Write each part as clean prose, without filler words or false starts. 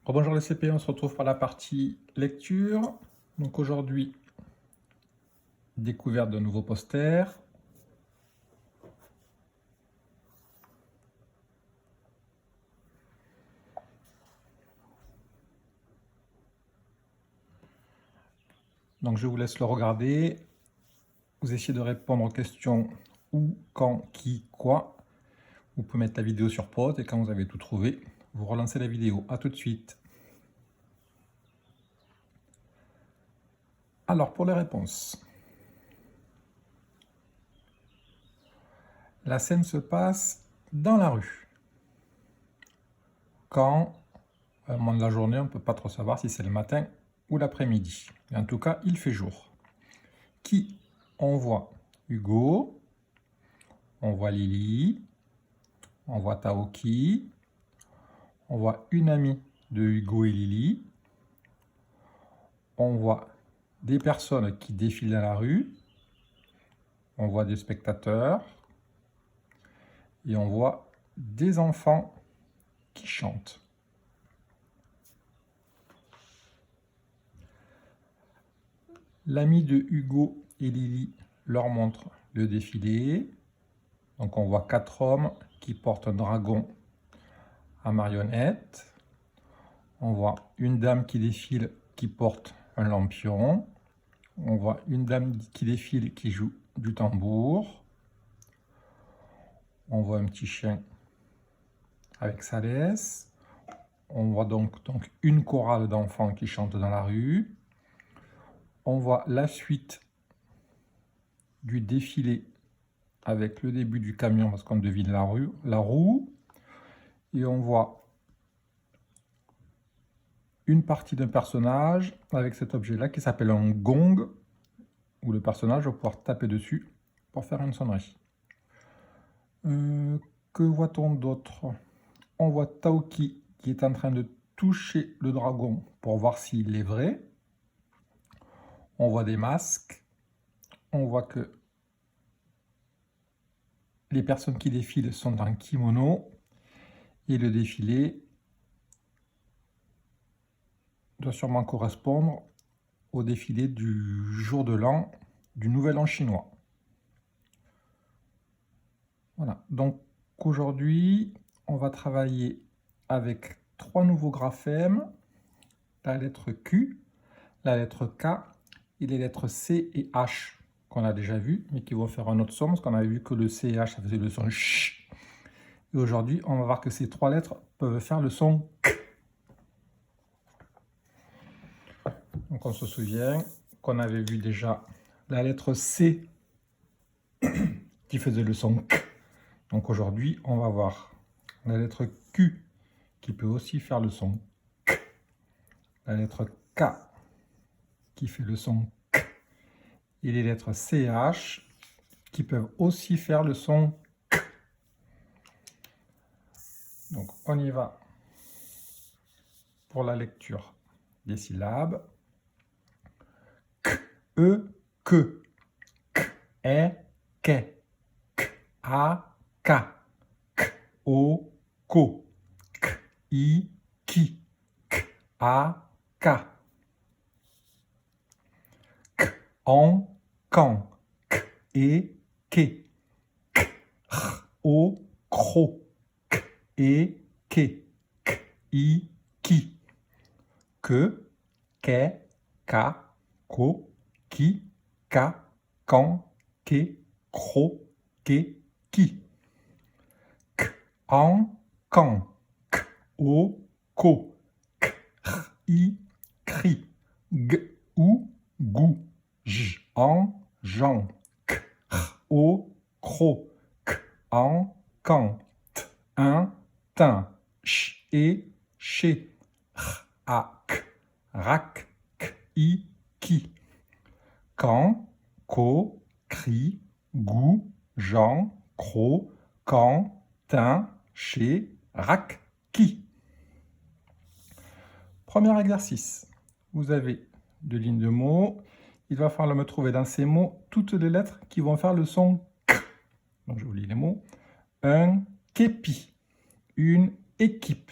Bonjour les CP, on se retrouve pour la partie lecture. Donc aujourd'hui, découverte d'un nouveau poster. Donc je vous laisse le regarder. Vous essayez de répondre aux questions où, quand, qui, quoi. Vous pouvez mettre la vidéo sur pause et quand vous avez tout trouvé, vous relancez la vidéo. A tout de suite. Alors pour les réponses. La scène se passe dans la rue. Quand, à un moment de la journée, on ne peut pas trop savoir si c'est le matin ou l'après-midi. En tout cas, il fait jour. Qui on voit? Hugo, on voit Lily, on voit Taoki, on voit une amie de Hugo et Lily, on voit des personnes qui défilent dans la rue, on voit des spectateurs et on voit des enfants qui chantent. L'ami de Hugo et Lily leur montre le défilé. Donc on voit 4 hommes qui portent un dragon à marionnette. On voit une dame qui défile qui porte un lampion. On voit une dame qui défile qui joue du tambour. On voit un petit chien avec sa laisse. On voit donc une chorale d'enfants qui chantent dans la rue. On voit la suite du défilé avec le début du camion parce qu'on devine la roue. Et on voit une partie d'un personnage avec cet objet-là qui s'appelle un gong, où le personnage va pouvoir taper dessus pour faire une sonnerie. Que voit-on d'autre? On voit Taoki qui est en train de toucher le dragon pour voir s'il est vrai. On voit des masques. On voit que les personnes qui défilent sont en kimono. Et le défilé doit sûrement correspondre au défilé du jour de l'an, du nouvel an chinois. Voilà, donc aujourd'hui, on va travailler avec 3 nouveaux graphèmes, la lettre Q, la lettre K et les lettres C et H qu'on a déjà vu, mais qui vont faire un autre son, parce qu'on avait vu que le C et H, ça faisait le son CH. Et aujourd'hui, on va voir que ces 3 lettres peuvent faire le son K. Donc on se souvient qu'on avait vu déjà la lettre C qui faisait le son K. Donc aujourd'hui, on va voir la lettre Q qui peut aussi faire le son K. La lettre K qui fait le son K. Et les lettres C et H qui peuvent aussi faire le son K. Donc on y va pour la lecture des syllabes. K, E, que. K, E, que. K, A, ka. K, O, ko. K, I, ki. K, A, ka. K, en, quand. K, et, que. K, R, O, cro. K, et, que. K, I, ki. Que, ka, ko, ki, ka, quand, que, cro, que, qui. K, en, quand. K, o, ko. K, r, i, cri. G, ou, gou. J, en, jean. K, r, o, cro. K, en, quand. T, un, tin. Ch, et, chez. R, a, k. Rac, k, i, qui. Quand, co, cri, gou, jean, cro, quand, tin, chez, rac, qui. Premier exercice. Vous avez 2 lignes de mots. Il va falloir me trouver dans ces mots toutes les lettres qui vont faire le son K. Donc je vous lis les mots. Un képi, une équipe,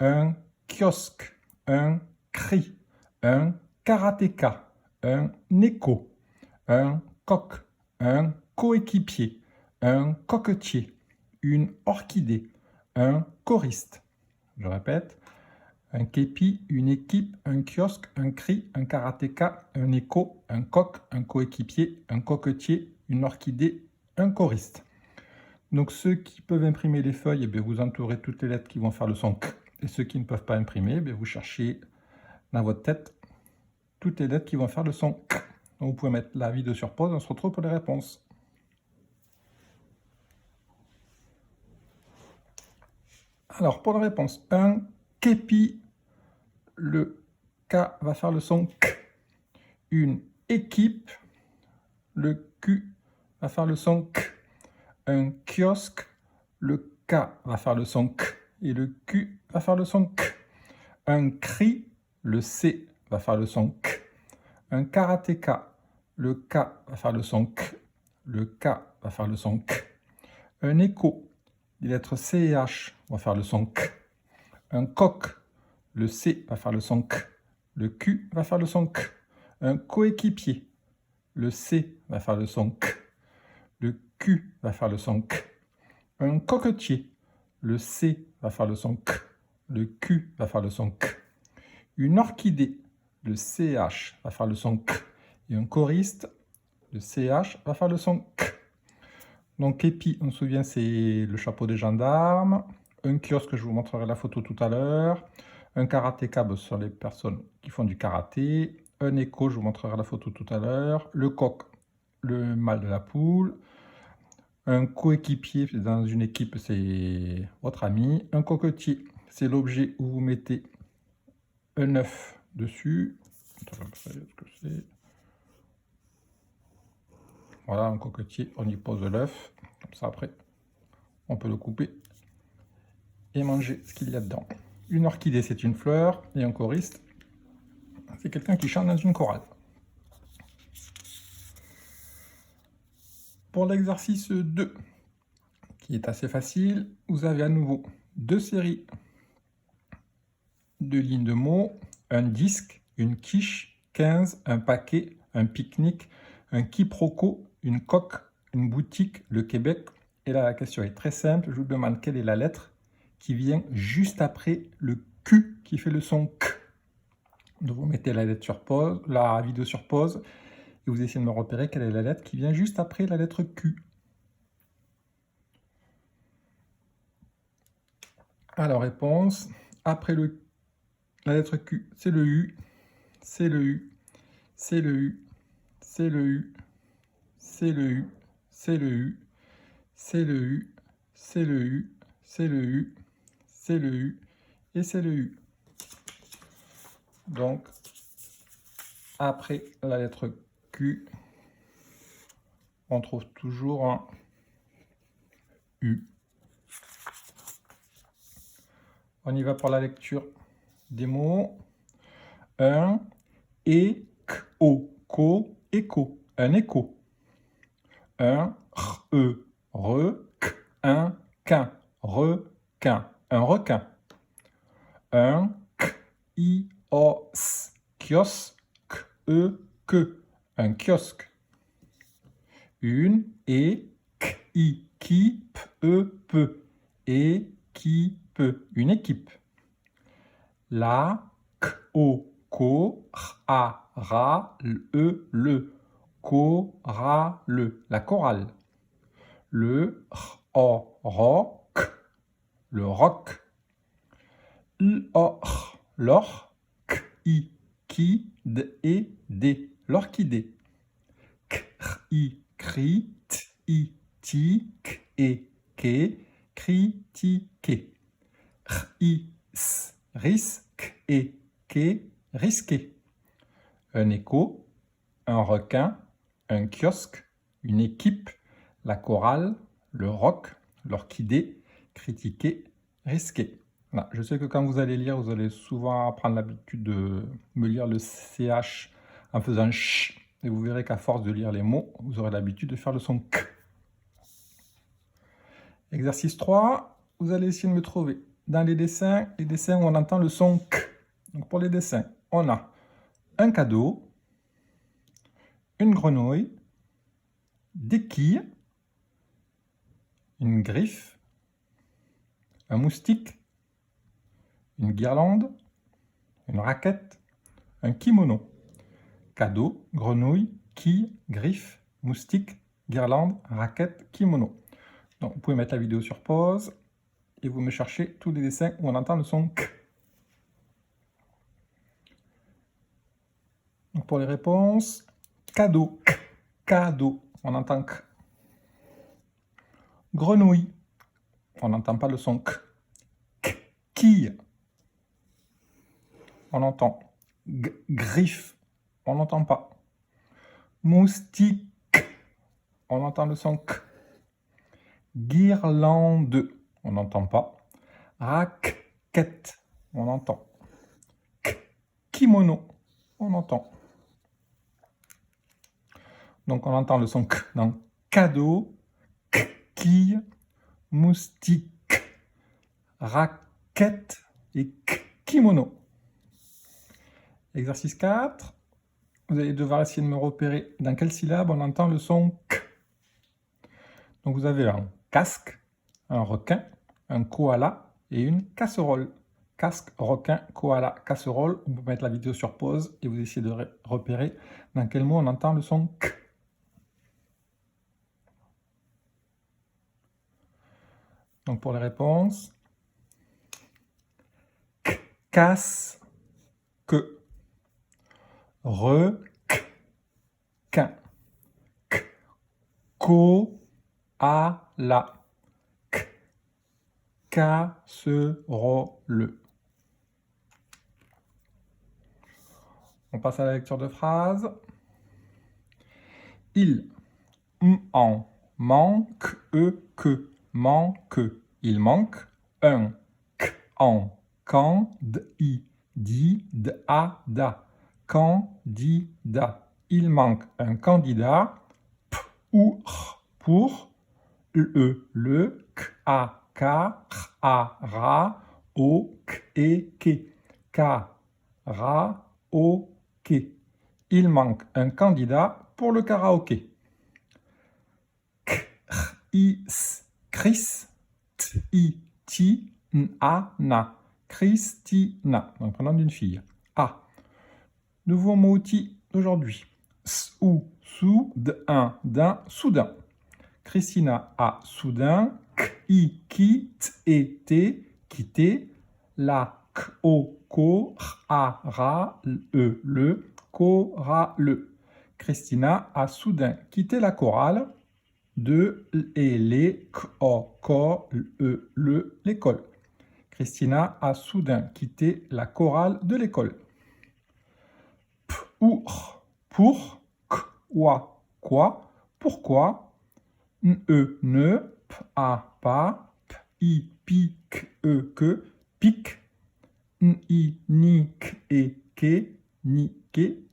un kiosque, un cri, un karatéka, un écho, un coq, un coéquipier, un coquetier, une orchidée, un choriste. Je répète, un képi, une équipe, un kiosque, un cri, un karatéka, un écho, un coq, un coéquipier, un coquetier, une orchidée, un choriste. Donc ceux qui peuvent imprimer les feuilles, vous entourez toutes les lettres qui vont faire le son K. Et ceux qui ne peuvent pas imprimer, vous cherchez dans votre tête toutes les lettres qui vont faire le son K. Donc vous pouvez mettre la vidéo sur pause, on se retrouve pour les réponses. Alors pour la réponse 1, képi, le K va faire le son K. Une équipe, le Q va faire le son K. Un kiosque, le K va faire le son K et le Q va faire le son K. Un cri, le C va faire le son K. Un karatéka, le K va faire le son K, le K va faire le son K. Un écho, les lettres C et H vont faire le son K. Un coq, le C va faire le son K, le Q va faire le son K. Un coéquipier, le C va faire le son K, le Q va faire le son K. Un coquetier, le C va faire le son K, le Q va faire le son K. Une orchidée, le CH va faire le son K. Et un choriste, le CH va faire le son K. Donc képi, on se souvient, c'est le chapeau des gendarmes. Un kiosque, je vous montrerai la photo tout à l'heure. Un karatéka, ce sont les personnes qui font du karaté. Un écho, je vous montrerai la photo tout à l'heure. Le coq, le mâle de la poule. Un coéquipier, dans une équipe, c'est votre ami. Un coquetier, c'est l'objet où vous mettez un œuf dessus. Voilà, un coquetier, on y pose l'œuf. Comme ça, après, on peut le couper et manger ce qu'il y a dedans. Une orchidée, c'est une fleur. Et un choriste, c'est quelqu'un qui chante dans une chorale. Pour l'exercice 2, qui est assez facile, vous avez à nouveau deux séries de lignes de mots, un disque, une quiche, 15, un paquet, un pique-nique, un quiproquo, une coque, une boutique, le Québec. Et là, la question est très simple. Je vous demande quelle est la lettre qui vient juste après le Q qui fait le son K. Donc vous mettez la lettre sur pause, la vidéo sur pause, et vous essayez de me repérer quelle est la lettre qui vient juste après la lettre Q. Alors, réponse, après la lettre Q, c'est le U, c'est le U, c'est le U, c'est le U, c'est le U, c'est le U, c'est le U, c'est le U, c'est le U, c'est le U, et c'est le U. Donc, après la lettre Q, on trouve toujours un U. On y va pour la lecture des mots. Un écho, écho, un écho. Un un quin, requin, un requin. Un kiosque, que, un kiosque. Une équipe, équipe, une équipe. La le chorale, la chorale. Le rock, le rock. L'orchidée. Critiquer. Risquer. Un écho, un requin, un kiosque, une équipe, la chorale, le rock, l'orchidée, critiquer, risquer. Voilà. Je sais que quand vous allez lire, vous allez souvent prendre l'habitude de me lire le CH en faisant ch, et vous verrez qu'à force de lire les mots, vous aurez l'habitude de faire le son K. Exercice 3, vous allez essayer de me trouver dans les dessins où on entend le son K. Donc pour les dessins, on a un cadeau, une grenouille, des quilles, une griffe, un moustique, une guirlande, une raquette, un kimono. Cadeau, grenouille, quille, griffe, moustique, guirlande, raquette, kimono. Donc vous pouvez mettre la vidéo sur pause et vous me cherchez tous les dessins où on entend le son K. Donc pour les réponses, cadeau, K, cadeau, on entend K. Grenouille, on n'entend pas le son K. K. Quille, on entend. Griffe, on n'entend pas. Moustique, on entend le son K. Guirlande, on n'entend pas. Raquette, on entend. K. Kimono, on entend. Donc on entend le son K dans cadeau, K, quille, moustique, raquette et K, kimono. Exercice 4. Vous allez devoir essayer de me repérer dans quelle syllabe on entend le son K. Donc vous avez un casque, un requin, un koala et une casserole. Casque, requin, koala, casserole. On peut mettre la vidéo sur pause et vous essayez de repérer dans quel mot on entend le son K. Donc pour les réponses, K, casse, que, requin, K, koala, K, casserole. On passe à la lecture de phrases. Il en manque que. Manque. Il manque un en candidat. Candidat. Il manque un candidat pour le karaoké. Il manque un candidat pour le karaoké. Chris, Christina. Donc prénom d'une fille. A. Nouveau mot outil d'aujourd'hui. Soudain, soudain. Christina a soudain quitté la chorale. Christina a soudain quitté la chorale de l'école. Christina a soudain quitté la chorale de l'école. Pour, quoi, pourquoi, ne, pas, pique, que, pique, niquer,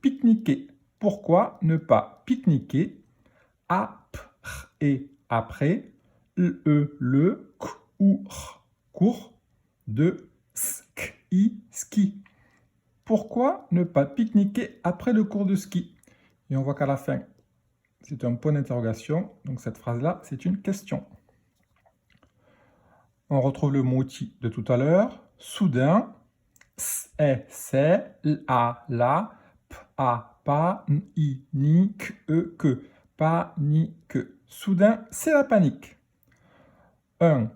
pique-niquer. Pourquoi ne pas pique-niquer, et après, le cours de ski. Pourquoi ne pas pique-niquer après le cours de ski? Et on voit qu'à la fin, c'est un point d'interrogation. Donc cette phrase-là, c'est une question. On retrouve le mot outil de tout à l'heure. Soudain, c'est, la, pas, que. Panique. Soudain, c'est la panique. Un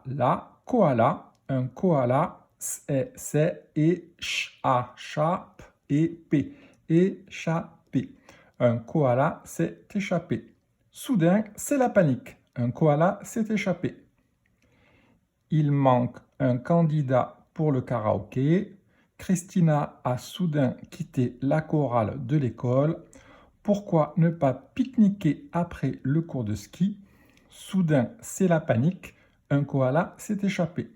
la, koala. Un koala, c'est échappé. Un koala s'est échappé. Soudain, c'est la panique. Un koala s'est échappé. Il manque un candidat pour le karaoké. Christina a soudain quitté la chorale de l'école. Pourquoi ne pas pique-niquer après le cours de ski? Soudain, c'est la panique. Un koala s'est échappé.